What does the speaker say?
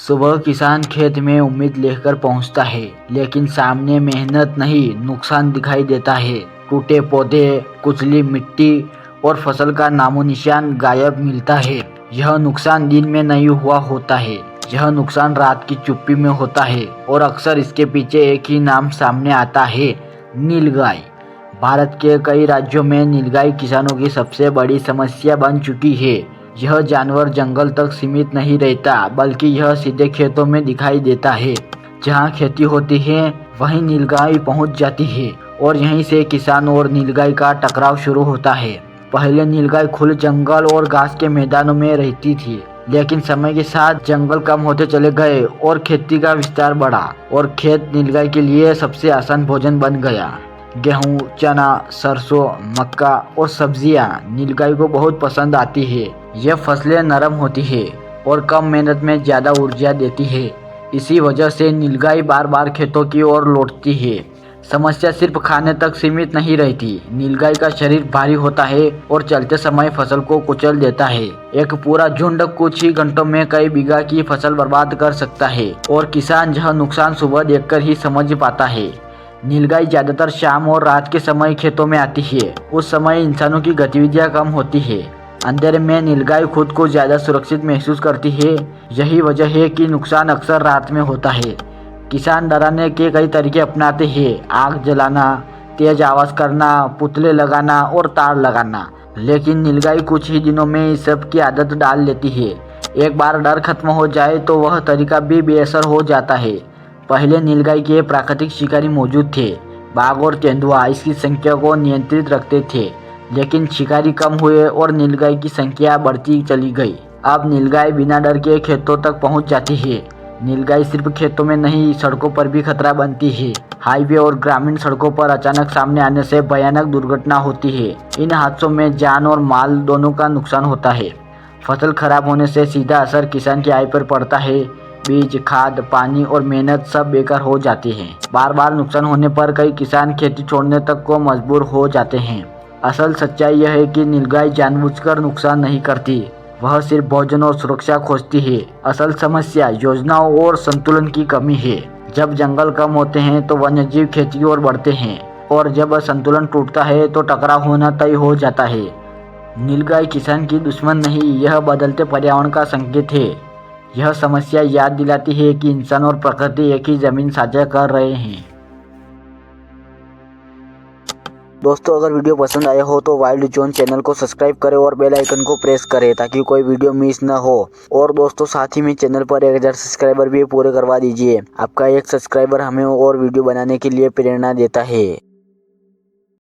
सुबह किसान खेत में उम्मीद लेकर पहुंचता है, लेकिन सामने मेहनत नहीं नुकसान दिखाई देता है। टूटे पौधे, कुचली मिट्टी और फसल का नामोनिशान गायब मिलता है। यह नुकसान दिन में नहीं हुआ होता है, यह नुकसान रात की चुप्पी में होता है और अक्सर इसके पीछे एक ही नाम सामने आता है, नीलगाय। भारत के कई राज्यों में नीलगाय किसानों की सबसे बड़ी समस्या बन चुकी है। यह जानवर जंगल तक सीमित नहीं रहता, बल्कि यह सीधे खेतों में दिखाई देता है। जहां खेती होती है वहीं नीलगाय पहुंच जाती है और यहीं से किसान और नीलगाय का टकराव शुरू होता है। पहले नीलगाय खुले जंगल और घास के मैदानों में रहती थी, लेकिन समय के साथ जंगल कम होते चले गए और खेती का विस्तार बढ़ा और खेत नीलगाय के लिए सबसे आसान भोजन बन गया। गेहूं, चना, सरसों, मक्का और सब्जियां नीलगाय को बहुत पसंद आती है। यह फसलें नरम होती है और कम मेहनत में ज़्यादा ऊर्जा देती है। इसी वजह से नीलगाय बार बार खेतों की ओर लौटती है। समस्या सिर्फ खाने तक सीमित नहीं रहती। नीलगाय का शरीर भारी होता है और चलते समय फसल को कुचल देता है। एक पूरा झुंड कुछ ही घंटों में कई बीघा की फसल बर्बाद कर सकता है और किसान यह नुकसान सुबह देखकर ही समझ पाता है। नीलगाय ज्यादातर शाम और रात के समय खेतों में आती है। उस समय इंसानों की गतिविधियां कम होती है। अंधेरे में नीलगाय खुद को ज्यादा सुरक्षित महसूस करती है। यही वजह है कि नुकसान अक्सर रात में होता है। किसान डराने के कई तरीके अपनाते हैं, आग जलाना, तेज आवाज करना, पुतले लगाना और तार लगाना। लेकिन नीलगाय कुछ ही दिनों में इस सब की आदत डाल लेती है। एक बार डर खत्म हो जाए तो वह तरीका भी बेअसर हो जाता है। पहले नीलगाय के प्राकृतिक शिकारी मौजूद थे। बाघ और तेंदुआ इसकी संख्या को नियंत्रित रखते थे, लेकिन शिकारी कम हुए और नीलगाय की संख्या बढ़ती चली गई। अब नीलगाय बिना डर के खेतों तक पहुंच जाती है। नीलगाय सिर्फ खेतों में नहीं, सड़कों पर भी खतरा बनती है। हाईवे और ग्रामीण सड़कों पर अचानक सामने आने से भयानक दुर्घटना होती है। इन हादसों में जान और माल दोनों का नुकसान होता है। फसल खराब होने से सीधा असर किसान की आय पर पड़ता है। बीज, खाद, पानी और मेहनत सब बेकार हो जाती है। बार बार नुकसान होने पर कई किसान खेती छोड़ने तक को मजबूर हो जाते हैं। असल सच्चाई यह है कि नीलगाय जानबूझकर नुकसान नहीं करती, वह सिर्फ भोजन और सुरक्षा खोजती है। असल समस्या योजनाओं और संतुलन की कमी है। जब जंगल कम होते हैं तो वन्यजीव खेती की ओर बढ़ते हैं और जब संतुलन टूटता है तो टकराव होना तय हो जाता है। नीलगाय किसान की दुश्मन नहीं, यह बदलते पर्यावरण का संकेत है। यह समस्या याद दिलाती है कि इंसान और प्रकृति एक ही जमीन साझा कर रहे हैं। दोस्तों, अगर वीडियो पसंद आया हो तो वाइल्ड जोन चैनल को सब्सक्राइब करें और बेल आइकन को प्रेस करें ताकि कोई वीडियो मिस न हो। और दोस्तों, साथ ही में चैनल पर 1000 सब्सक्राइबर भी पूरे करवा दीजिए। आपका एक सब्सक्राइबर हमें और वीडियो बनाने के लिए प्रेरणा देता है।